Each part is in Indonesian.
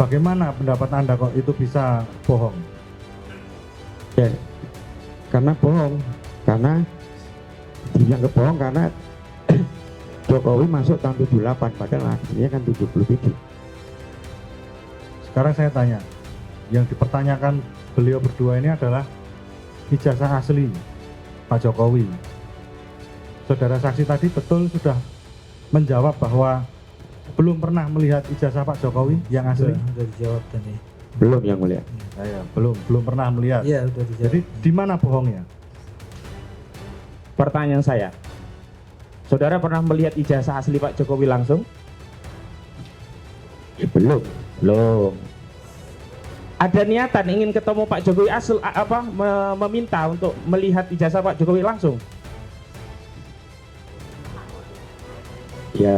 Bagaimana pendapat Anda kok itu bisa bohong? Ya, karena bohong, karena dianggap bohong karena Jokowi masuk tahun 78 padahal aslinya kan 77. Sekarang saya tanya, yang dipertanyakan beliau berdua ini adalah ijazah asli Pak Jokowi. Saudara saksi tadi betul sudah menjawab bahwa belum pernah melihat ijazah Pak Jokowi yang asli. Sudah dijawab tadi. Belum yang mulia. Saya belum pernah melihat. Iya, sudah dijawab. Jadi di mana bohongnya? Pertanyaan saya, saudara pernah melihat ijazah asli Pak Jokowi langsung? Belum. Belum. Ada niatan ingin ketemu Pak Jokowi meminta untuk melihat ijazah Pak Jokowi langsung? Ya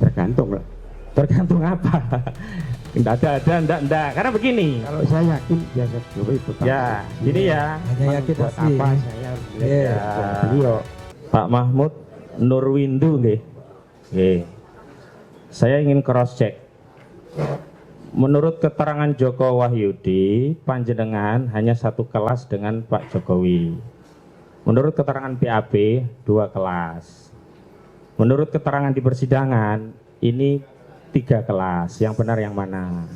tergantung lah. Tergantung apa? Enggak. Karena begini. Kalau saya yakin ijazah Jokowi betul. Ya, gini ya. Hanya yakin Buat asli. apa saya harus Iya. melihat beliau? Pak Mahmud Nurwindu nggih. Nggih. Saya ingin cross check. Menurut keterangan Joko Wahyudi, panjenengan hanya satu kelas dengan Pak Jokowi. Menurut keterangan BAP, 2 kelas. Menurut keterangan di persidangan, ini 3 kelas. Yang benar yang mana?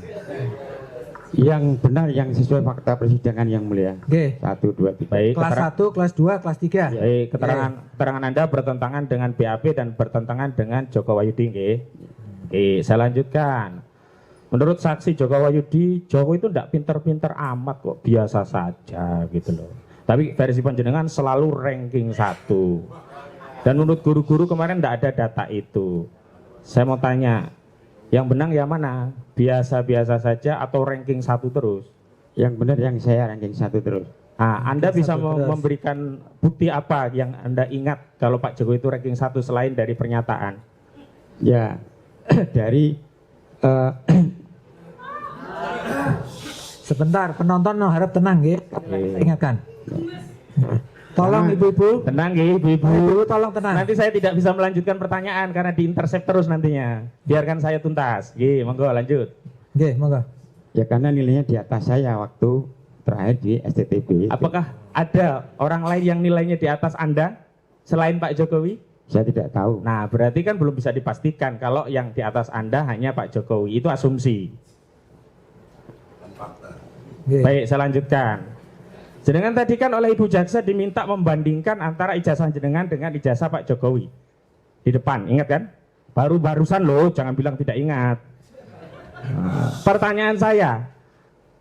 Yang benar yang sesuai fakta persidangan yang mulia. Oke. 1, 2, 3. Baik, Kelas 1, kelas 2, kelas 3. keterangan Anda bertentangan dengan BAP dan bertentangan dengan Joko Wahyudi nggih. Oke, saya lanjutkan. Menurut saksi Joko Wahyudi, Jokowi itu tidak pinter-pinter amat kok, biasa saja gitu loh. Tapi versi panjenengan selalu ranking 1. Dan menurut guru-guru kemarin tidak ada data itu. Saya mau tanya, yang benar yang mana? Biasa-biasa saja atau ranking 1 terus? Yang benar yang saya ranking 1 terus. Nah, Anda Ranking bisa 1 terus. memberikan bukti apa yang Anda ingat kalau Pak Jokowi itu ranking 1 selain dari pernyataan? Ya dari Sebentar, penonton harap tenang ya. Ingatkan. Tolong Karena- ibu-ibu. Tenang nggih, ibu-ibu. Ibu tolong tenang. Nanti saya tidak bisa melanjutkan pertanyaan karena diintercept terus nantinya. Biarkan saya tuntas. Nggih, monggo lanjut. Oke, monggo. ya karena nilainya di atas saya waktu terakhir di STTB. Apakah ada orang lain yang nilainya di atas Anda selain Pak Jokowi? Saya tidak tahu. Nah, berarti kan belum bisa dipastikan kalau yang di atas Anda hanya Pak Jokowi. Itu asumsi. Oke. Baik, saya lanjutkan. Jenengan tadi kan oleh Ibu Jaksa diminta membandingkan antara ijazah jenengan dengan ijazah Pak Jokowi. Di depan, ingat kan? Baru-barusan loh, jangan bilang tidak ingat. Pertanyaan saya,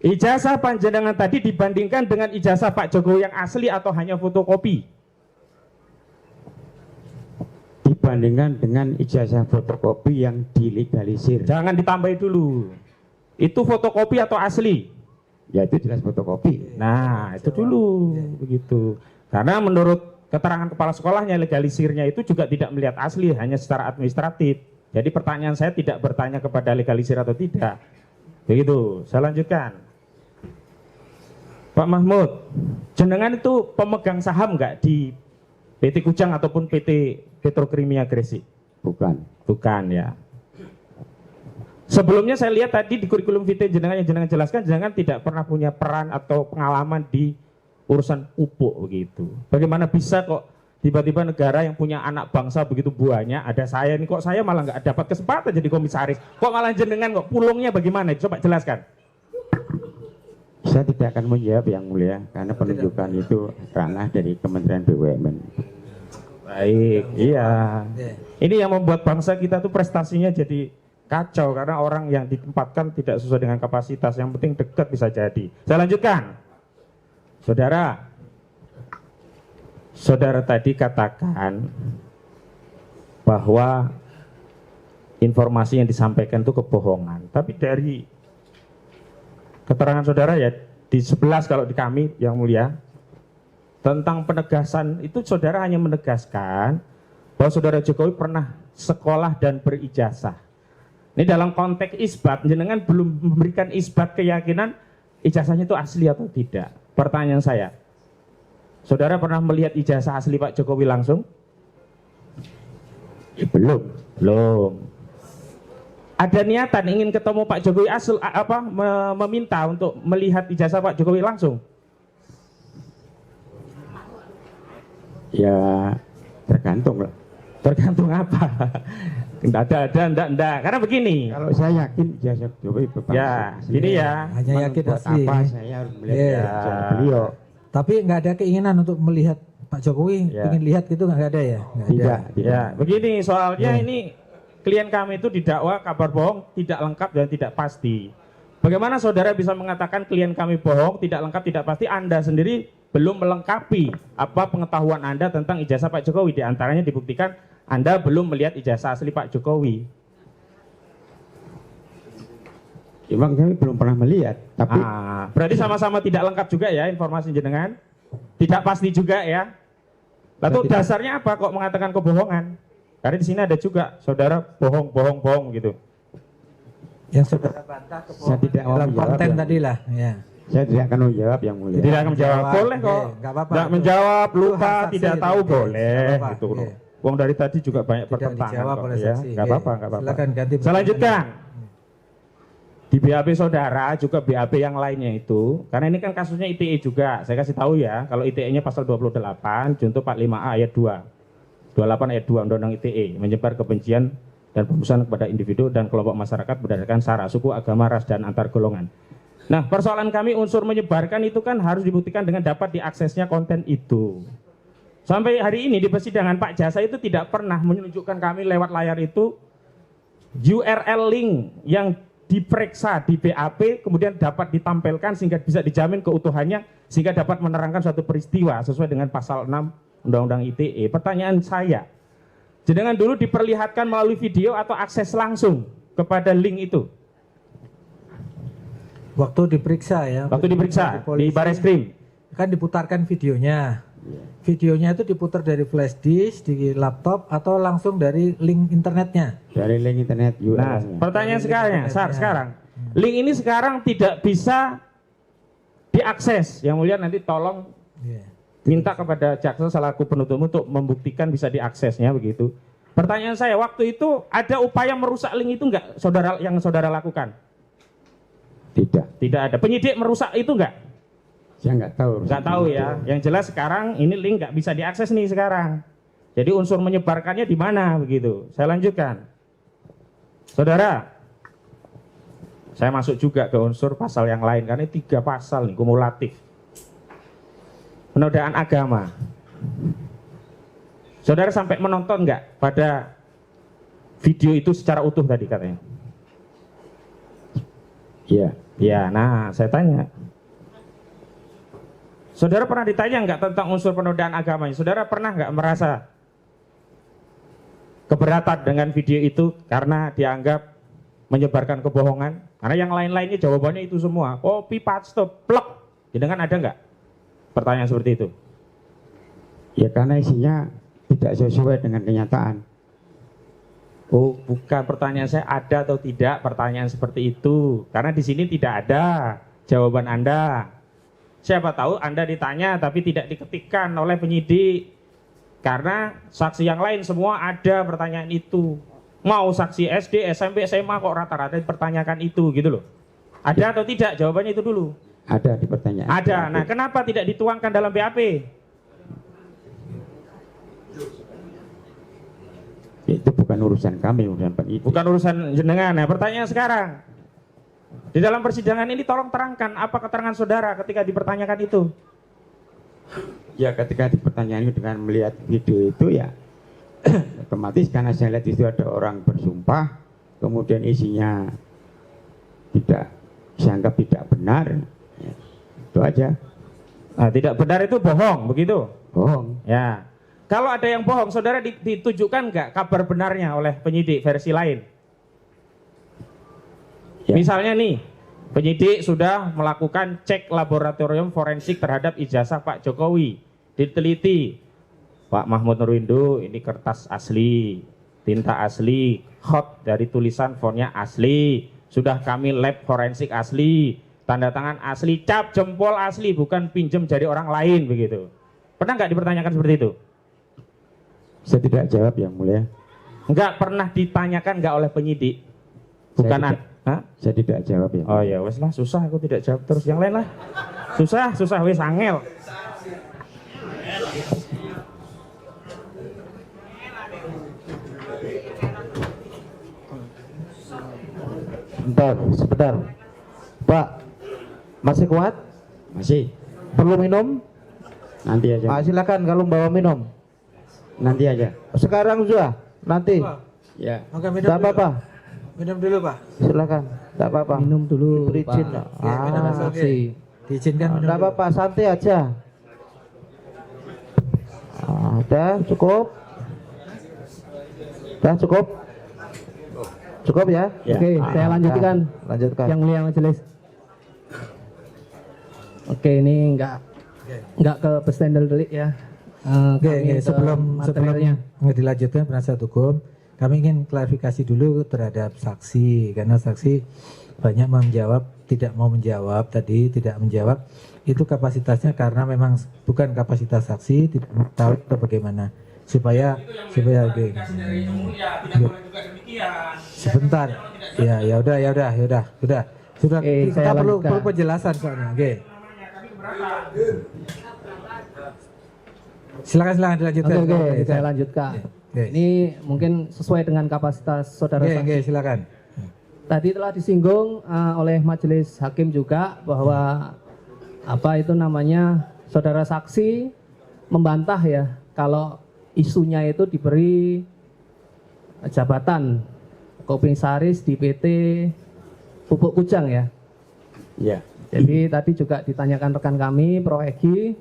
ijazah panjenengan tadi dibandingkan dengan ijazah Pak Jokowi yang asli atau hanya fotokopi? Dibandingkan dengan ijazah fotokopi yang dilegalisir. Jangan ditambahi dulu. Itu fotokopi atau asli? Ya itu jelas fotokopi. Nah, itu dulu begitu. Karena menurut keterangan kepala sekolahnya legalisirnya itu juga tidak melihat asli, hanya secara administratif. Jadi pertanyaan saya tidak bertanya kepada legalisir atau tidak. Begitu, saya lanjutkan. Pak Mahmud, jenengan itu pemegang saham nggak di PT Kujang ataupun PT Petrokimia Gresik? Bukan. Bukan ya. Sebelumnya saya lihat tadi di kurikulum vitae jenengan yang jenengan jelaskan, jenengan tidak pernah punya peran atau pengalaman di urusan pupuk begitu. Bagaimana bisa kok tiba-tiba negara yang punya anak bangsa begitu banyak, ada saya nih, kok saya malah nggak dapat kesempatan jadi komisaris, kok malah jenengan kok pulungnya bagaimana? Coba jelaskan. Saya tidak akan menjawab yang mulia karena penunjukan itu ranah dari Kementerian BUMN. Baik, iya. Oke. Ini yang membuat bangsa kita tuh prestasinya jadi kacau karena orang yang ditempatkan tidak sesuai dengan kapasitas. Yang penting dekat bisa jadi. Saya lanjutkan. Saudara tadi katakan bahwa informasi yang disampaikan itu kebohongan. Tapi dari keterangan saudara ya di 11 kalau di kami yang mulia tentang penegasan itu saudara hanya menegaskan bahwa saudara Jokowi pernah sekolah dan berijazah. Ini dalam konteks isbat, jenengan belum memberikan isbat keyakinan ijazahnya itu asli atau tidak. Pertanyaan saya, saudara pernah melihat ijazah asli Pak Jokowi langsung? Belum. Belum. ada niatan ingin ketemu Pak Jokowi meminta untuk melihat ijazah Pak Jokowi langsung? Ya tergantung lah. Tergantung apa? Enggak. Karena begini. Kalau saya yakin ijazah Jokowi berpalsu. Ya, gini ya. Hanya yakin Buat asli. apa saya harus melihat Iya. ijazah beliau? Tapi nggak ada keinginan untuk melihat Pak Jokowi, Ya. ingin lihat gitu nggak ada ya? Nggak ada. Tidak. Ya, begini soalnya Ya. ini klien kami itu didakwa kabar bohong, tidak lengkap dan tidak pasti. Bagaimana saudara bisa mengatakan klien kami bohong, tidak lengkap, tidak pasti? Anda sendiri belum melengkapi apa pengetahuan Anda tentang ijazah Pak Jokowi. Di antaranya dibuktikan Anda belum melihat ijazah asli Pak Jokowi. Memang kami belum pernah melihat, tapi Berarti sama-sama tidak lengkap juga ya informasi jenengan? Tidak pasti juga ya? Lalu dasarnya apa kok mengatakan kebohongan? Karena di sini ada juga saudara bohong gitu. Yang saudara bantah saya tidak mau dalam menjawab. konten yang- tadi lah. Ya. Saya tidak akan menjawab yang mulia. Tidak akan menjawab, boleh kok. Nggak apa-apa. Tidak Itu- menjawab, itu lupa, hak saksi tidak itu. tahu, Oke, boleh nggak apa-apa. gitu loh. Oke. Wong dari tadi juga banyak Tidak pertentangan dijawab kok oleh ya. saksi. Nggak Oke. apa-apa, nggak apa-apa. Silakan ganti Saya lanjutkan. pertanyaan. Di BAP saudara juga BAP yang lainnya itu, karena ini kan kasusnya ITE juga. Saya kasih tahu ya, kalau ITE-nya pasal 28 junto 45A ayat 2. 28 ayat 2 Undang-Undang ITE, menyebar kebencian dan pembusukan kepada individu dan kelompok masyarakat berdasarkan sara, suku, agama, ras, dan antar golongan. Nah, persoalan kami unsur menyebarkan itu kan harus dibuktikan dengan dapat diaksesnya konten itu. Sampai hari ini di persidangan Pak Jasa itu tidak pernah menunjukkan kami lewat layar itu URL link yang diperiksa di BAP kemudian dapat ditampilkan sehingga bisa dijamin keutuhannya sehingga dapat menerangkan suatu peristiwa sesuai dengan pasal 6 Undang-Undang ITE. Pertanyaan saya, jenengan dulu diperlihatkan melalui video atau akses langsung kepada link itu? Waktu diperiksa ya. Waktu diperiksa di Bareskrim. Kan diputarkan videonya. Videonya itu diputar dari flash disk di laptop atau langsung dari link internetnya. Dari link internet Nah, URL-nya. pertanyaan Dari sekarang, internetnya. sekarang link ini sekarang tidak bisa diakses. Yang mulia nanti tolong Iya. minta kepada jaksa selaku penuntut untuk membuktikan bisa diaksesnya begitu. Pertanyaan saya, waktu itu ada upaya merusak link itu enggak saudara yang saudara lakukan? Tidak. Tidak ada. Penyidik merusak itu enggak? Saya nggak tahu. Enggak tahu ya. Yang jelas sekarang ini link enggak bisa diakses nih sekarang. Jadi unsur menyebarkannya di mana begitu. Saya lanjutkan. Saudara, saya masuk juga ke unsur pasal yang lain karena ini 3 pasal nih kumulatif. Penodaan agama. Saudara sampai menonton nggak pada video itu secara utuh tadi katanya? Iya. Ya, nah saya tanya. Saudara pernah ditanya nggak tentang unsur penodaan agamanya? Saudara pernah nggak merasa keberatan dengan video itu karena dianggap menyebarkan kebohongan? Karena yang lain-lainnya jawabannya itu semua. Copy paste plek. Jenengan ada nggak pertanyaan seperti itu? Ya karena isinya tidak sesuai dengan kenyataan. Oh, bukan, pertanyaan saya ada atau tidak pertanyaan seperti itu. Karena di sini tidak ada jawaban Anda. Siapa tahu Anda ditanya tapi tidak diketikkan oleh penyidik. Karena saksi yang lain semua ada pertanyaan itu. Mau saksi SD, SMP, SMA kok rata-rata dipertanyakan itu gitu loh. Ada atau tidak? Jawabannya itu dulu. Ada di pertanyaan. Ada. Nah, kenapa tidak dituangkan dalam BAP? Itu bukan urusan kami, urusan penyidik. Bukan urusan jenengan. Nah, pertanyaan sekarang. Di dalam persidangan ini tolong terangkan apa keterangan saudara ketika dipertanyakan itu. Ya ketika di pertanyaan itu dengan melihat video itu ya otomatis karena saya lihat itu ada orang bersumpah kemudian isinya tidak saya anggap tidak benar ya, itu aja. Nah, tidak benar itu bohong begitu Bohong. ya. Kalau ada yang bohong saudara ditujukan nggak kabar benarnya oleh penyidik versi lain Ya. misalnya nih penyidik sudah melakukan cek laboratorium forensik terhadap ijazah Pak Jokowi, diteliti Pak Mahmud Nurwindo ini kertas asli, tinta asli, hot dari tulisan fontnya asli, sudah kami lab forensik asli, tanda tangan asli, cap jempol asli, bukan pinjem jari orang lain begitu. Pernah nggak dipertanyakan seperti itu? Saya tidak jawab yang mulia. Nggak pernah ditanyakan nggak oleh penyidik? Bukan Saya tidak- Hah? Saya tidak jawab ya. Oh ya wes lah, susah aku tidak jawab terus yang lain lah. Susah wes angel. Sebentar. Pak, masih kuat? Masih. Perlu minum? Nanti aja. Silakan kalau bawa minum. Nanti aja. Sekarang sudah, nanti. Ya. Oke, minum Tidak dulu. apa-apa. Minum dulu, Pak. Silakan. Tidak apa-apa. Minum dulu, Diberi izin. Pak. Ya, minum dulu, oke. Saksi. Diizinkan minum Tidak dulu. apa-apa, santai aja. Udah cukup. Udah cukup. Cukup ya? Ya. Oke, saya lanjutkan. Lanjutkan. Yang mulia majelis. Oke, ini enggak ke pestendel delik ya. Oke, Kami ke sebelum materialnya. dilanjutkan penasihat hukum, kami ingin klarifikasi dulu terhadap saksi karena saksi banyak menjawab, tidak mau menjawab tadi, tidak menjawab itu kapasitasnya karena memang bukan kapasitas saksi, tidak tahu atau bagaimana supaya oke. Sebentar. Ya udah. Sudah Oke, kita saya perlu lanjutkan. penjelasan soalnya. Oke. Silakan dilanjutkan. Oke, saya lanjutkan. Oke. Ini mungkin sesuai dengan kapasitas saudara saksi. Oke, silakan. Tadi telah disinggung oleh majelis hakim juga bahwa apa itu namanya saudara saksi membantah ya kalau isunya itu diberi jabatan komisaris di PT Pupuk Kujang ya. Ya. Jadi tadi juga ditanyakan rekan kami Prof. Egi,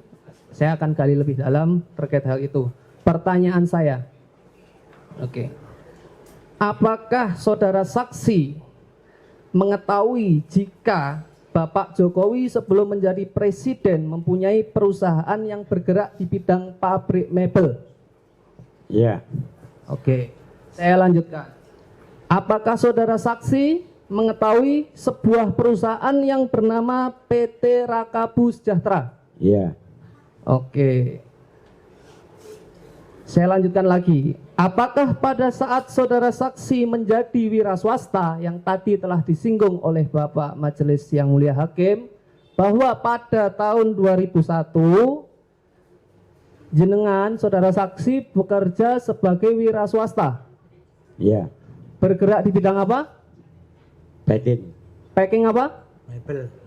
saya akan gali lebih dalam terkait hal itu. Pertanyaan saya, oke, apakah saudara saksi mengetahui jika Bapak Jokowi sebelum menjadi presiden mempunyai perusahaan yang bergerak di bidang pabrik mebel? Ya. Oke, saya lanjutkan. Apakah saudara saksi mengetahui sebuah perusahaan yang bernama PT Rakabu Sejahtera? Ya. Oke. Saya lanjutkan lagi. Apakah pada saat saudara saksi menjadi wira swasta yang tadi telah disinggung oleh Bapak Majelis yang Mulia Hakim bahwa pada tahun 2001 jenengan saudara saksi bekerja sebagai wira swasta? Ya. Bergerak di bidang apa? Packing. Packing apa?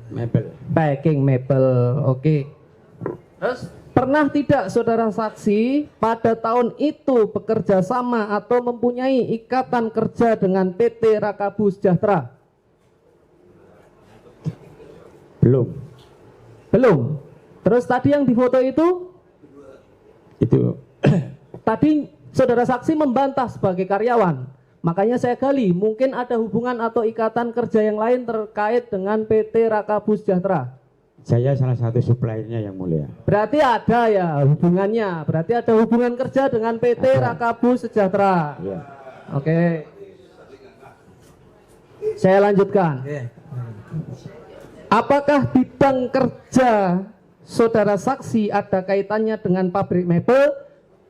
Mebel. Packing mebel. Oke. Terus pernah tidak saudara saksi pada tahun itu bekerja sama atau mempunyai ikatan kerja dengan PT Rakabu Sejahtera? Belum. Belum. Terus tadi yang difoto itu Itu tadi saudara saksi membantah sebagai karyawan. Makanya saya gali, mungkin ada hubungan atau ikatan kerja yang lain terkait dengan PT Rakabu Sejahtera. saya salah satu suppliernya yang mulia. Berarti ada ya hubungannya. Berarti ada hubungan kerja dengan PT Rakabu Sejahtera. Ya. Oke. Saya lanjutkan. Apakah bidang kerja saudara saksi ada kaitannya dengan pabrik mebel?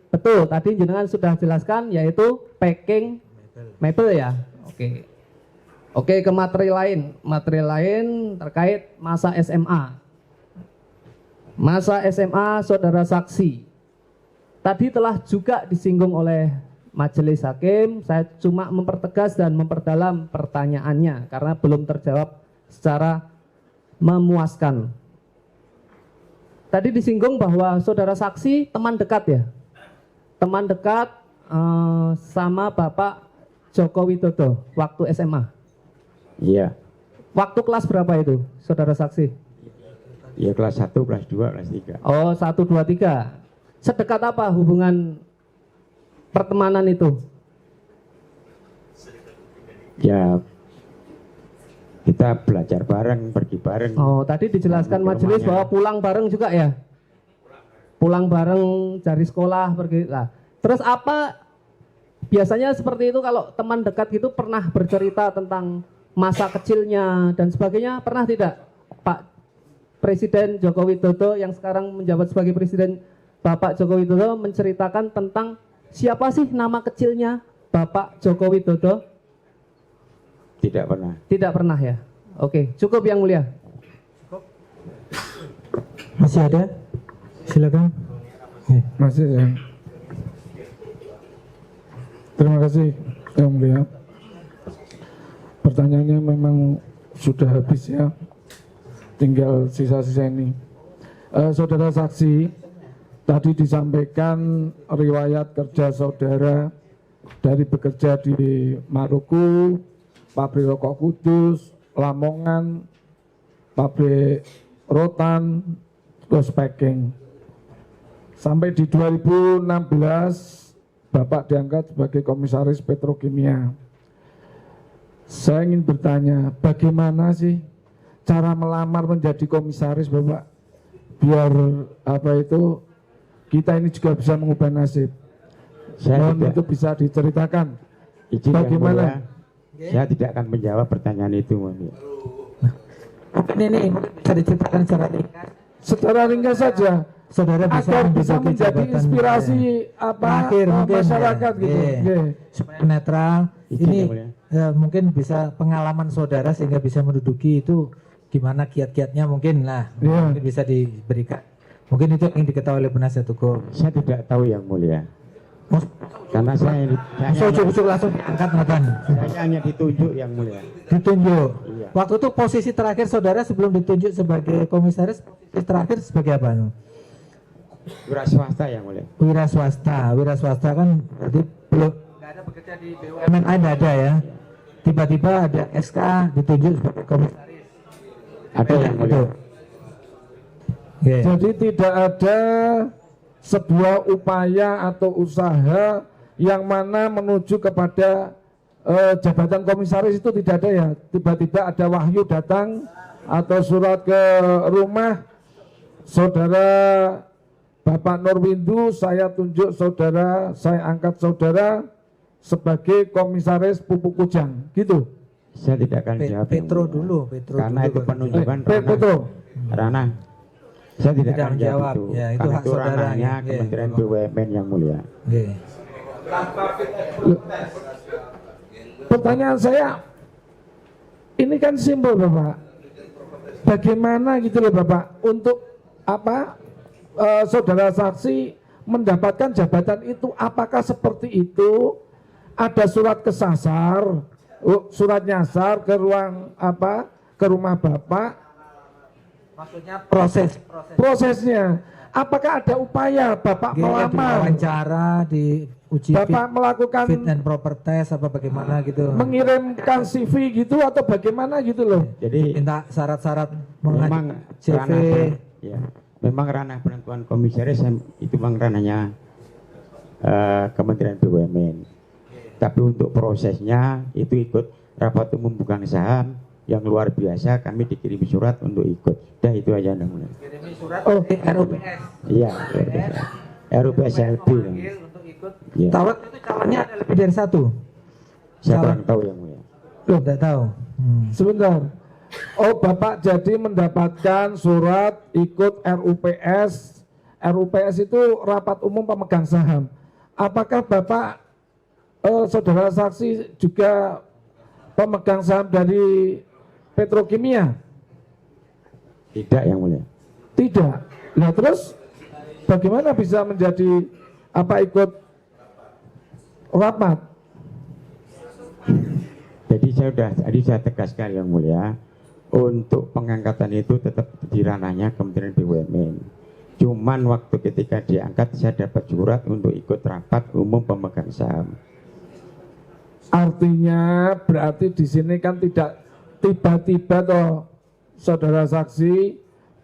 Betul, tadi jenengan sudah jelaskan yaitu packing mebel ya. Oke. Oke, ke materi lain. Materi lain terkait masa SMA. Masa SMA saudara saksi. Tadi telah juga disinggung oleh majelis hakim, saya cuma mempertegas dan memperdalam pertanyaannya karena belum terjawab secara memuaskan. Tadi disinggung bahwa saudara saksi teman dekat ya, teman dekat sama Bapak Joko Widodo waktu SMA. Iya. Waktu kelas berapa itu saudara saksi? Ya kelas 1, kelas 2, kelas 3. Oh 1, 2, 3. Sedekat apa hubungan pertemanan itu? Ya kita belajar bareng, pergi bareng. Oh, tadi dijelaskan Ke majelis rumahnya. bahwa pulang bareng juga ya? Pulang bareng dari sekolah pergi. Lah, terus apa biasanya seperti itu kalau teman dekat gitu pernah bercerita tentang masa kecilnya dan sebagainya, pernah tidak Pak Presiden Joko Widodo yang sekarang menjabat sebagai Presiden Bapak Joko Widodo menceritakan tentang siapa sih nama kecilnya Bapak Joko Widodo? Tidak pernah. Tidak pernah ya. Oke, cukup Yang Mulia. Masih ada? Silakan. Masih ya. Terima kasih Yang Mulia. Pertanyaannya memang sudah habis ya. Tinggal sisa-sisa ini. Saudara saksi, tadi disampaikan riwayat kerja saudara dari bekerja di Maluku, pabrik rokok Kudus, Lamongan, pabrik rotan, terus packing. Sampai di 2016 Bapak diangkat sebagai komisaris petrokimia. Saya ingin bertanya, bagaimana sih cara melamar menjadi komisaris Bapak? Biar kita ini juga bisa mengubah nasib. Mohon itu bisa diceritakan. Izin bagaimana? Yang mulia, saya tidak akan menjawab pertanyaan itu. Ini bisa diceritakan secara ringkas. Secara ringkas saja. Saudara agar bisa menjadi inspirasi masyarakat gitu. Supaya netral. Izin, Ini Yang Mulia. mungkin bisa pengalaman saudara sehingga bisa menduduki itu gimana kiat-kiatnya mungkin lah. Mungkin bisa diberikan. Mungkin itu yang diketahui oleh penasihat hukum. Saya tidak tahu Yang Mulia. Karena saya Ujuk-ujuk langsung diangkat Nathan. saya hanya ditunjuk Yang Mulia. Ditunjuk. Iya. Waktu itu posisi terakhir saudara sebelum ditunjuk sebagai komisaris, posisi terakhir sebagai apa? Wira swasta Yang Mulia. Wira swasta. Wira swasta kan berarti belum nggak ada bekerja di BUMN, nggak ada ya. Tiba-tiba ada SK ditunjuk sebagai komisaris. Ada Yang Mulia. Okay. Jadi tidak ada sebuah upaya atau usaha yang mana menuju kepada jabatan komisaris itu tidak ada ya. Tiba-tiba ada wahyu datang atau surat ke rumah saudara Bapak Nurwindu, saya tunjuk saudara, saya angkat saudara sebagai komisaris Pupuk Kujang, gitu. Saya tidak akan jawab. Yang Petro Mulia. dulu, Petro Karena dulu, itu Pak. penunjukan Petro. ranah. Saya tidak akan menjawab. jawab itu. Ya, itu Karena hak itu saudaranya. ranahnya Ya, Kementerian memang. BUMN Yang Mulia. Oke. Pertanyaan saya, ini kan simbol Bapak. Bagaimana gitu loh Bapak, untuk saudara saksi mendapatkan jabatan itu, apakah seperti itu? Ada surat kesasar, surat nyasar ke ruang ke rumah Bapak? Maksudnya Prosesnya, apakah ada upaya Bapak melamar? wawancara, diuji Bapak melakukan fit and proper test apa bagaimana gitu. mengirimkan CV gitu atau bagaimana gitu loh? Jadi Minta syarat-syarat memang mengajukan CV. memang ranah penentuan komisaris itu memang ranahnya Kementerian BUMN. Tapi untuk prosesnya itu ikut rapat umum pemegang saham yang luar biasa, kami dikirim surat untuk ikut. Dah itu aja Yang Mulia. Kirimi surat RUPS. Iya, RUPS LB. Untuk ikut. Iya. Tawat itu calonnya ada lebih dari satu. Saya kurang tahu Yang Mulia. Loh, tidak tahu. Sebentar. Oh, Bapak jadi mendapatkan surat ikut RUPS. RUPS itu rapat umum pemegang saham. Apakah Bapak saudara saksi juga pemegang saham dari Petrokimia? Tidak Yang Mulia. Tidak. Nah, terus bagaimana bisa menjadi ikut rapat? Jadi saya tegaskan Yang Mulia, untuk pengangkatan itu tetap di ranahnya Kementerian BUMN. Cuman waktu ketika diangkat saya dapat surat untuk ikut rapat umum pemegang saham. Artinya berarti di sini kan tidak tiba-tiba toh saudara saksi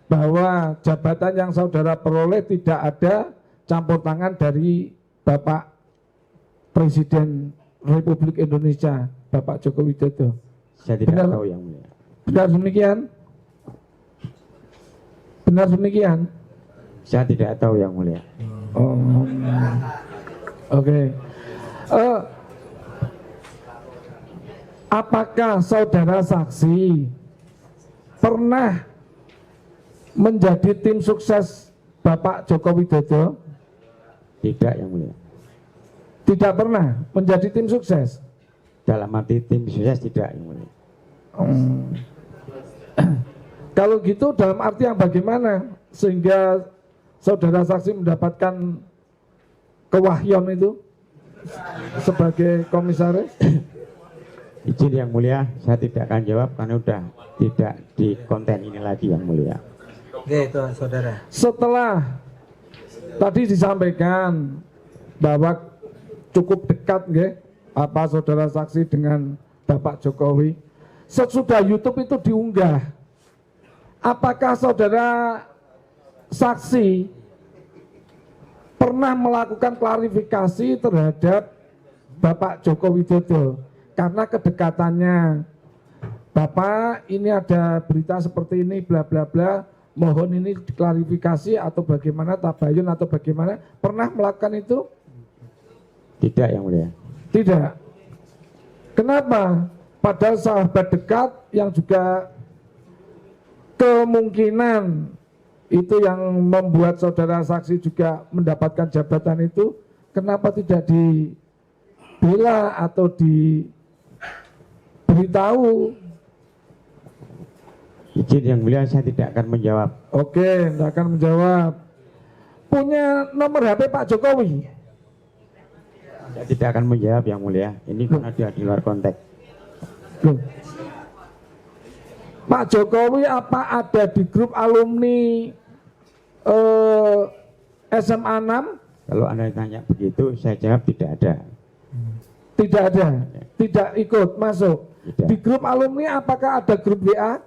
bahwa jabatan yang saudara peroleh tidak ada campur tangan dari Bapak Presiden Republik Indonesia, Bapak Joko Widodo. Saya tidak Benar. tahu Yang Mulia. Benar demikian? Benar demikian? Saya tidak tahu Yang Mulia. Oh, oke. Apakah saudara saksi pernah menjadi tim sukses Bapak Joko Widodo? Tidak Yang Mulia. Tidak pernah menjadi tim sukses. dalam arti tim sukses tidak, Yang Mulia. Kalau gitu dalam arti yang bagaimana sehingga saudara saksi mendapatkan kewahyon itu sebagai komisaris? Izin Yang Mulia, saya tidak akan jawab karena udah tidak di konten ini lagi, Yang Mulia. Oke, itu saudara. Setelah tadi disampaikan bahwa cukup dekat nggih, apa saudara saksi dengan Bapak Jokowi, sesudah YouTube itu diunggah, apakah saudara saksi pernah melakukan klarifikasi terhadap Bapak Joko Widodo karena kedekatannya? Bapak, ini ada berita seperti ini bla bla bla, mohon ini diklarifikasi atau bagaimana, tabayun atau bagaimana, pernah melakukan itu? Tidak, Yang Mulia. Tidak. Kenapa? Padahal sahabat dekat yang juga kemungkinan itu yang membuat saudara saksi juga mendapatkan jabatan itu, kenapa tidak dibela atau diberitahu? Izin Yang Mulia, saya tidak akan menjawab. Oke, tidak akan menjawab. Punya nomor HP Pak Jokowi? Saya tidak akan menjawab, Yang Mulia. Ini karena dia di luar konteks. Loh. Pak Jokowi apa ada di grup alumni SMA 6? Kalau Anda tanya begitu, saya jawab tidak ada. Tidak ada, tidak ikut masuk. Tidak. Di grup alumni apakah ada grup WA?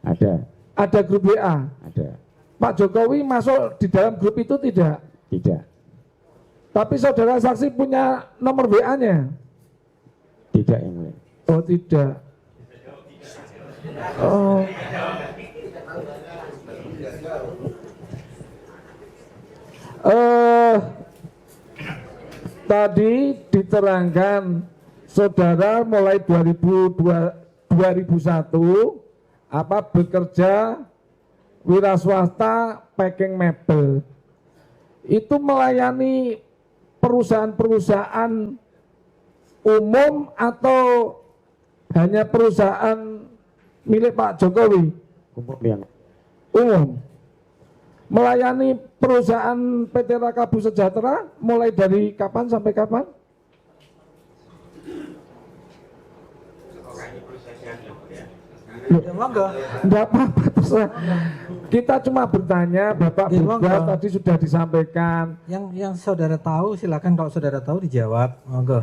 Ada, Ada grup WA. ada. Pak Jokowi masuk di dalam grup itu tidak? Tidak, Tapi saudara saksi punya nomor WA-nya? tidak, Yang Mulia. Oh tidak. Oh. Tadi diterangkan saudara mulai 2001 apa bekerja wira swasta packing mebel, itu melayani perusahaan-perusahaan umum atau hanya perusahaan milik Pak Jokowi? Umum, Yang Umum. Melayani perusahaan PT Rakabu Sejahtera mulai dari kapan sampai kapan? Ya, monggo. Enggak apa-apa, terserah. Kita cuma bertanya, Bapak Ya, Burda monggo. tadi sudah disampaikan. Yang saudara tahu silakan, kalau saudara tahu dijawab. Monggo.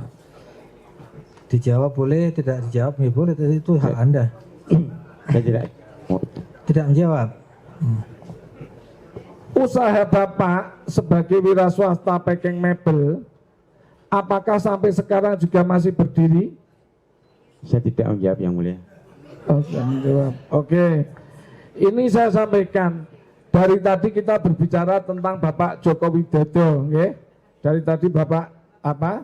Dijawab boleh, tidak dijawab ya boleh, itu hak Anda. saya tidak. Tidak menjawab. Usaha Bapak sebagai wira swasta packing mebel, apakah sampai sekarang juga masih berdiri? Saya tidak menjawab, Yang Mulia. Oh, sudah menjawab. Oke. Ini saya sampaikan. Dari tadi kita berbicara tentang Bapak Joko Widodo, okay? Dari tadi Bapak apa?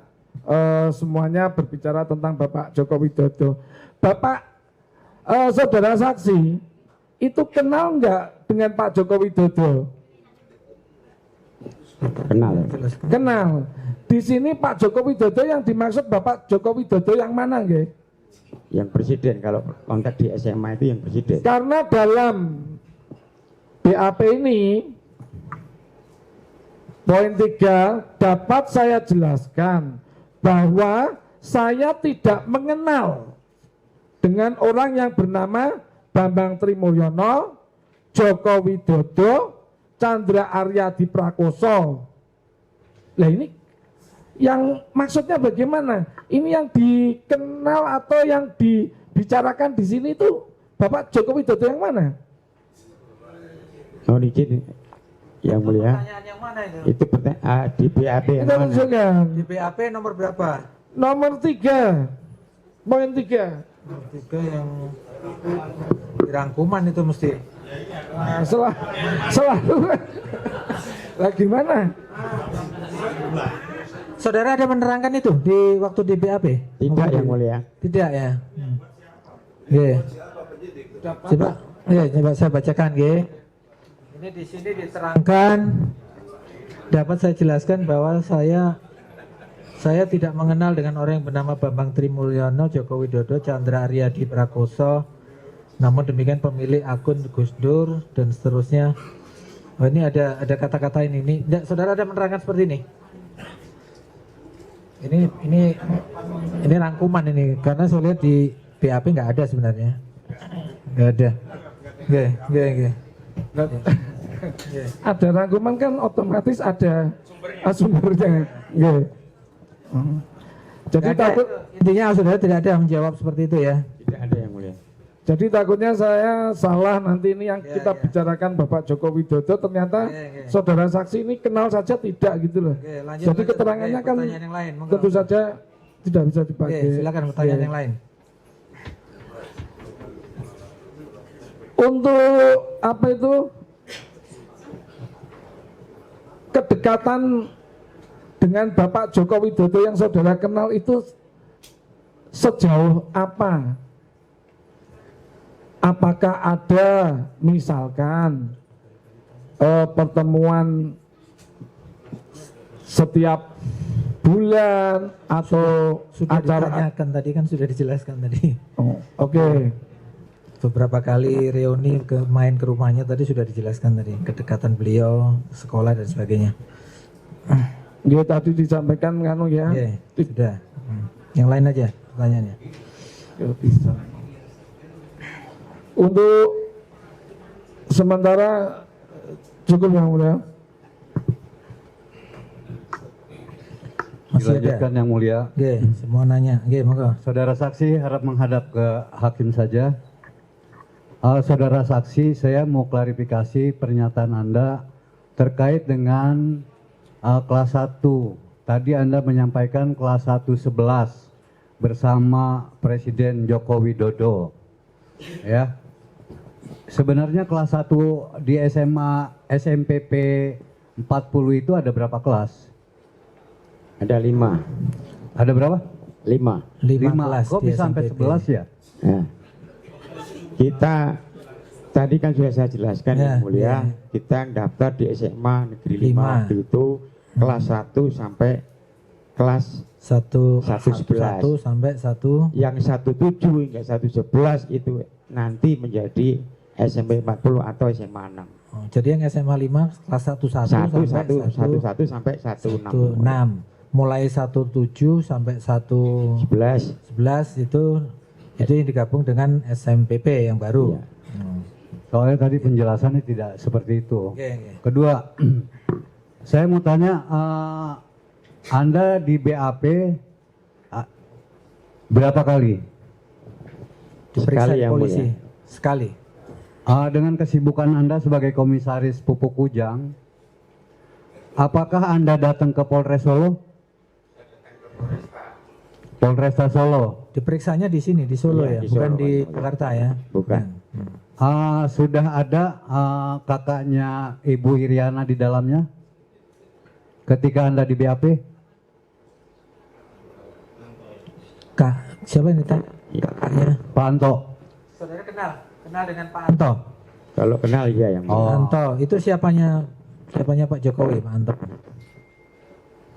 Semuanya berbicara tentang Bapak Joko Widodo. Bapak, saudara saksi, itu kenal nggak dengan Pak Joko Widodo? Kenal. Kenal. Di sini Pak Joko Widodo yang dimaksud Bapak Joko Widodo yang mana, nggih? Yang presiden, kalau kontak di SMA itu yang presiden. Karena dalam BAP ini poin 3 dapat saya jelaskan bahwa saya tidak mengenal dengan orang yang bernama Bambang Trimulyono, Joko Widodo, Chandra Aryadi Prakoso. Lah ini yang maksudnya bagaimana? Ini yang dikenal atau yang dibicarakan di sini itu Bapak Joko Widodo yang mana? Oh, izin Yang Mulia. Pertanyaan yang mana itu? Itu di BAP yang Kita mana? tunjukkan. Di BAP nomor berapa? Nomor 3, poin 3. Nomor 3 yang dirangkuman itu mesti. Nah, selalu. Lah gimana? Saudara ada menerangkan itu di waktu di BAP? Tidak, Yang Mulia. Tidak ya. Oke. Coba, ya, coba saya bacakan, G. Ini di sini diterangkan, dapat saya jelaskan bahwa saya Saya tidak mengenal dengan orang yang bernama Bambang Trimulyono, Joko Widodo, Chandra Aryadi Prakoso. Namun demikian pemilik akun Gus Dur dan seterusnya. Oh, ini ada kata-kata ini. Enggak, saudara ada menerangkan seperti ini. Ini rangkuman ini karena saya lihat di BAP nggak ada sebenarnya. Nggak ada. Nggak. Ada rangkuman kan otomatis ada sumbernya. Nggih. Jadi Nggak ada. takut, Intinya saudara tidak ada yang menjawab seperti itu ya. Tidak ada yang mulia. jadi takutnya saya salah nanti ini yang Ya, kita ya. bicarakan Bapak Joko Widodo ternyata Ya. saudara saksi ini kenal saja tidak gitu loh. Oke, lanjut, Jadi lanjut. keterangannya Oke, kan pertanyaan yang lain, monggo. tentu saja tidak bisa dipakai. Oke, silakan pertanyaan Oke. yang lain. Untuk apa itu kedekatan dengan Bapak Joko Widodo yang saudara kenal itu sejauh apa? Apakah ada misalkan pertemuan setiap bulan atau Sudah acara? ditanyakan tadi kan sudah dijelaskan tadi. Oh, Oke. Beberapa kali reuni main ke rumahnya tadi sudah dijelaskan tadi kedekatan beliau, sekolah dan sebagainya. Dia tadi disampaikan nganu ya. Oke, sudah. Yang lain aja pertanyaannya. Ya, bisa. Untuk sementara cukup yang mulia. Masih ada. Dilanjutkan yang mulia. Oke, semua nanya. Oke, monggo. Saudara saksi harap menghadap ke hakim saja. Saudara saksi, saya mau klarifikasi pernyataan Anda terkait dengan kelas 1. Tadi Anda menyampaikan kelas 1 11 bersama Presiden Joko Widodo. Ya. Sebenarnya kelas 1 di SMA SMPP 40 itu ada berapa kelas? Ada 5. Ada berapa? 5. 5 5. kelas Kok di bisa sampai SMPP. 11 ya? Nah, kita tadi kan sudah saya jelaskan Ya, yang mulia, ya. kita daftar di SMA Negeri 5 5. waktu itu kelas 1 sampai kelas 1 11. sampai 1 yang 17 hingga 111 itu nanti menjadi SMP 40 atau SMA 6. Oh, jadi yang SMA 5 kelas 11 1 sampai 16. 16. Mulai 17 sampai 11. 11 itu yang digabung dengan SMPP yang baru. Iya. Soalnya tadi penjelasannya tidak seperti itu. Oke. Kedua, saya mau tanya, Anda di BAP berapa kali? Diperiksa Sekali di yang polisi. mulia. Sekali. Dengan kesibukan Anda sebagai komisaris Pupuk Kujang, apakah Anda datang ke Polres Solo? Polresta Solo. Diperiksanya di sini di Solo Iya, ya, di bukan Solo, di Pak. Jakarta ya. Bukan. Sudah ada kakaknya Ibu Iriana di dalamnya ketika Anda di BAP? Kak, siapa ini tanya? Kakaknya. Pak Anto. Saudara kenal dengan Pak Anto. Kalau kenal iya yang Pak Oh. Anto, itu siapanya Pak Jokowi, Pak Anto.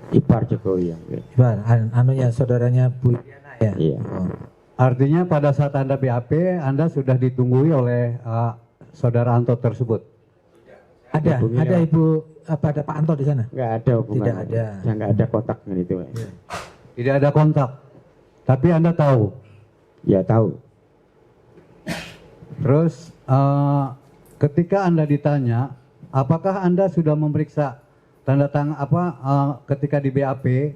ipar Jokowi yang mulia. Ibar, anunya saudaranya Bu Iriana ya. Iya. Oh. Artinya pada saat Anda BAP, Anda sudah ditunggui oleh saudara Anto tersebut. Ada, Hubungi ada lewat- Ibu ada Pak Anto di sana. Nggak ada hubungan. Tidak ada. Ya, nggak ada kontak dengan itu. Tidak ada kontak. Tapi Anda tahu. Ya tahu. Terus ketika Anda ditanya, apakah Anda sudah memeriksa tanda tangan ketika di BAP,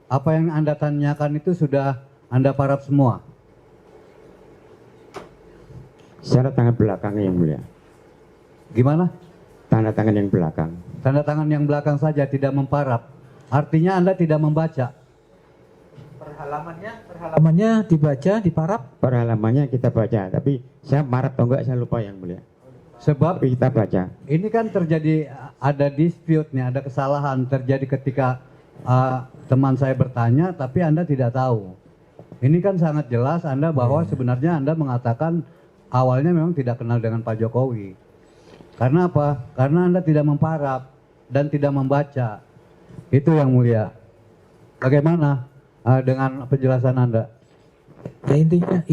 apa yang Anda tanyakan itu sudah Anda paraf semua? Secara tangan belakang yang mulia. Gimana? Tanda tangan yang belakang. Tanda tangan yang belakang saja tidak memparaf. Artinya Anda tidak membaca. Perhalamannya dibaca, diparap. Per halamannya kita baca, tapi saya marah atau enggak saya lupa yang mulia. Sebab Tapi kita baca. ini kan terjadi, ada dispute nih, ada kesalahan terjadi ketika teman saya bertanya tapi Anda tidak tahu. Ini kan sangat jelas Anda bahwa sebenarnya Anda mengatakan awalnya memang tidak kenal dengan Pak Jokowi. Karena apa? Karena Anda tidak memparaf dan tidak membaca. Itu yang mulia. Bagaimana dengan penjelasan Anda? Ya, intinya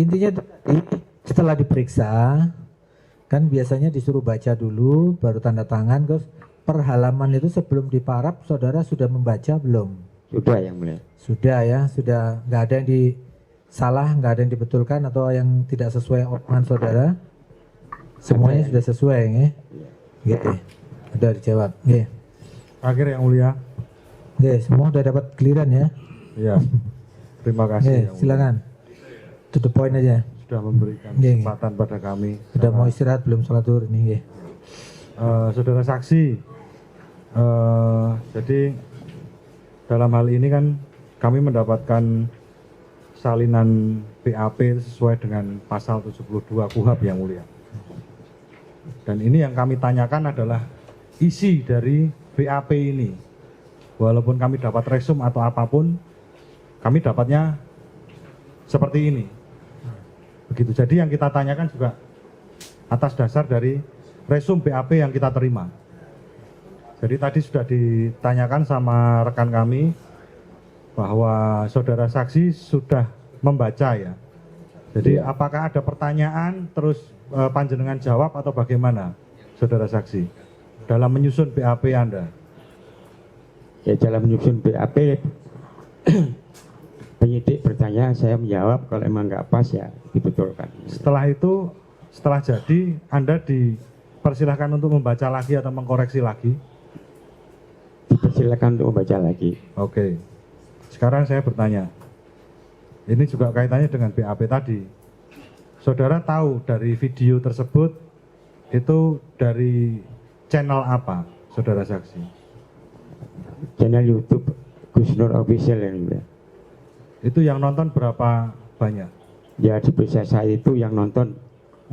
setelah diperiksa kan biasanya disuruh baca dulu baru tanda tangan, terus per halaman itu sebelum diparaf saudara sudah membaca belum? Sudah yang mulia. Sudah ya, sudah, nggak ada yang salah, nggak ada yang dibetulkan atau yang tidak sesuai omongan saudara. Semuanya sudah sesuai ya. Gitu. Sudah dijawab. Ya. Akhir yang mulia. Ya, semua sudah dapat clearan ya. Ya. Terima kasih. Ya, Yang Mulia. silakan. To the point aja. Sudah memberikan Ya. kesempatan pada kami. Sudah mau istirahat belum sholat zuhur nih ya. Saudara saksi, jadi dalam hal ini kan kami mendapatkan salinan BAP sesuai dengan pasal 72 KUHP yang mulia. Dan ini yang kami tanyakan adalah isi dari BAP ini. Walaupun kami dapat resum atau apapun, kami dapatnya seperti ini. Begitu. Jadi yang kita tanyakan juga atas dasar dari resum BAP yang kita terima. Jadi tadi sudah ditanyakan sama rekan kami bahwa saudara saksi sudah membaca ya. Jadi apakah ada pertanyaan terus panjenengan jawab atau bagaimana saudara saksi dalam menyusun BAP Anda? Ya dalam menyusun BAP penyidik bertanya, saya menjawab, kalau emang nggak pas ya dibetulkan. Setelah itu, setelah jadi Anda dipersilahkan untuk membaca lagi atau mengkoreksi lagi? Dipersilakan untuk membaca lagi. Oke. Sekarang saya bertanya. Ini juga kaitannya dengan BAP tadi. Saudara tahu dari video tersebut itu dari channel apa, saudara saksi? Channel YouTube Gus Nur Official yang mulia. Itu yang nonton berapa banyak? Ya di periksa saya itu yang nonton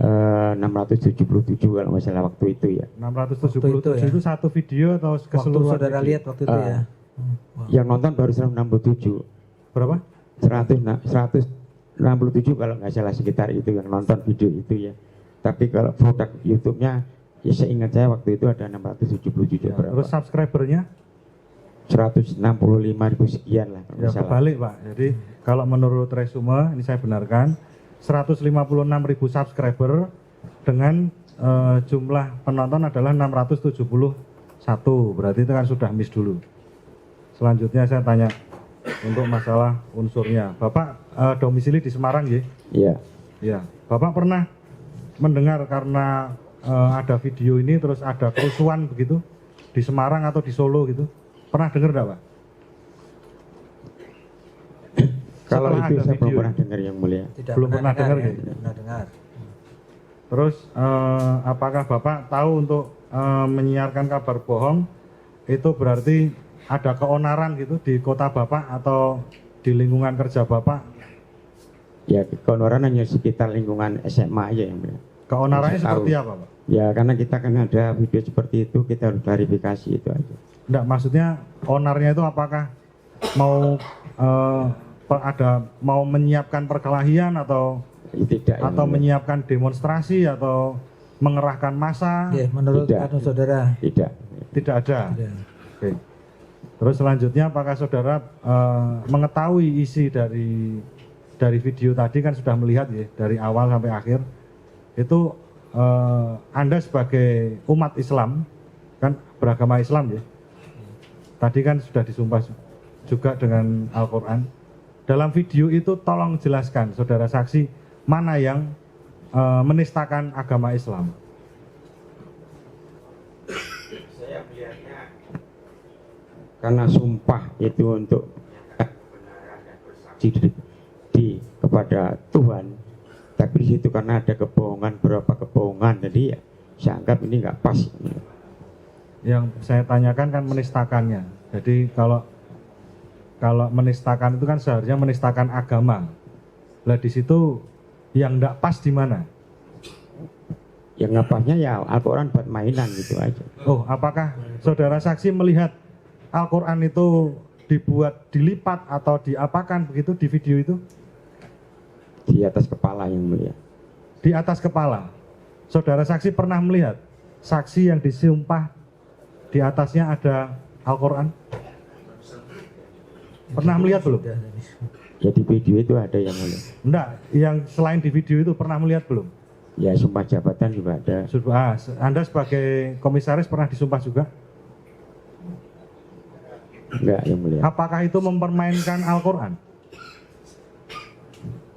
677 kalau nggak salah waktu itu ya. 677 itu satu video atau Waktu keseluruhan? saudara video? lihat waktu itu ya. Yang nonton baru 167. Berapa? 167 kalau nggak salah sekitar itu yang nonton video itu ya. Tapi kalau produk YouTube-nya ya seingat saya waktu itu ada 677 Ya, berapa? terus subscribernya? 165.000 sekian lah kalau Ya nggak salah. kebalik Pak. Jadi kalau menurut resume ini saya benarkan 156.000 subscriber dengan jumlah penonton adalah 671. Berarti itu kan sudah miss dulu. Selanjutnya saya tanya untuk masalah unsurnya. Bapak domisili di Semarang ya? Iya. Ya. Bapak pernah mendengar karena ada video ini terus ada kerusuhan begitu di Semarang atau di Solo gitu? Pernah dengar enggak, Pak? Kalau Setelah itu ada saya belum video pernah dengar yang mulia. Belum pernah dengar ya? gitu? Tidak pernah dengar. Terus apakah Bapak tahu untuk menyiarkan kabar bohong itu berarti ada keonaran gitu di kota Bapak atau di lingkungan kerja Bapak? Ya keonaran hanya sekitar lingkungan SMA aja yang mulia. Keonarannya Saya tahu. seperti apa, Pak? Ya karena kita kan ada video seperti itu, kita harus klarifikasi itu aja. Enggak, maksudnya onarnya itu apakah mau mau menyiapkan perkelahian atau Tidak. yang mulia. menyiapkan demonstrasi atau mengerahkan massa? Ya, menurut Tidak. anu saudara. Tidak. Tidak ada. Tidak. Oke. Terus selanjutnya apakah saudara mengetahui isi dari video tadi kan sudah melihat ya dari awal sampai akhir itu Anda sebagai umat Islam kan beragama Islam ya. Tadi kan sudah disumpah juga dengan Al-Quran. Dalam video itu tolong jelaskan saudara saksi mana yang menistakan agama Islam. Saya melihatnya karena sumpah itu untuk kebenaran dan bersaksi kepada Tuhan, tapi di situ karena ada kebohongan, berapa kebohongan, jadi ya saya anggap ini nggak pas. Yang saya tanyakan kan menistakannya. Jadi kalau menistakan itu kan seharusnya menistakan agama. Lah di situ yang tidak pas di mana? Yang nggak pasnya ya Al-Quran buat mainan gitu aja. Oh, apakah saudara saksi melihat Al-Quran itu dilipat atau diapakan begitu di video itu? Di atas kepala yang mulia. Di atas kepala. Saudara saksi pernah melihat saksi yang disumpah di atasnya ada Al-Quran? Pernah melihat belum? Jadi video itu ada yang mulia. Enggak, yang selain di video itu pernah melihat belum? Ya sumpah jabatan juga ada. Anda sebagai komisaris pernah disumpah juga? Enggak yang mulia. Apakah itu mempermainkan Al-Quran?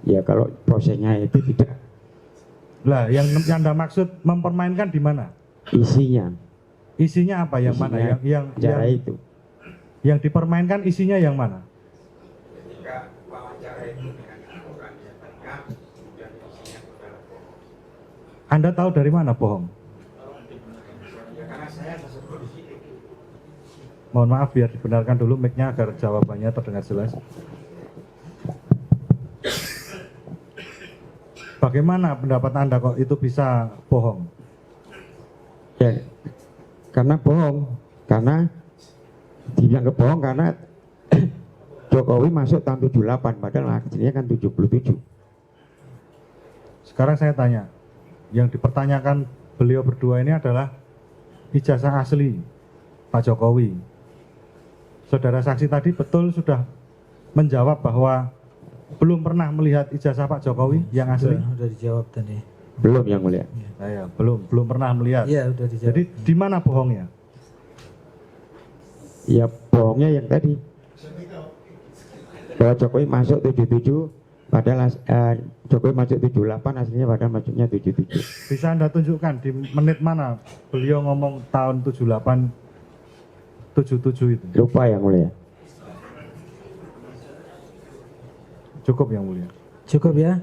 Ya kalau prosesnya itu tidak. Lah, yang Anda maksud mempermainkan di mana? Isinya. Isinya apa? Yang mana? Isinya cara itu. Yang dipermainkan isinya yang mana? Anda tahu dari mana bohong? Mohon maaf biar dibenarkan dulu mic-nya agar jawabannya terdengar jelas. Bagaimana pendapat Anda kok itu bisa bohong? Ya, karena bohong. Karena dibilang kebohong karena Jokowi masuk tahun 78 padahal aslinya kan 77. Sekarang saya tanya, yang dipertanyakan beliau berdua ini adalah ijazah asli Pak Jokowi. Saudara saksi tadi betul sudah menjawab bahwa belum pernah melihat ijazah Pak Jokowi yang asli. Sudah dijawab tadi. Belum yang mulia. Ya, belum pernah melihat. Iya, sudah dijawab. Jadi di mana bohongnya? Ya bohongnya yang tadi bahwa Jokowi masuk 77 padahal Jokowi masuk 78 aslinya padahal masuknya 77. Bisa Anda tunjukkan di menit mana beliau ngomong tahun 78 77 itu? Lupa yang mulia. Cukup yang mulia. Cukup ya.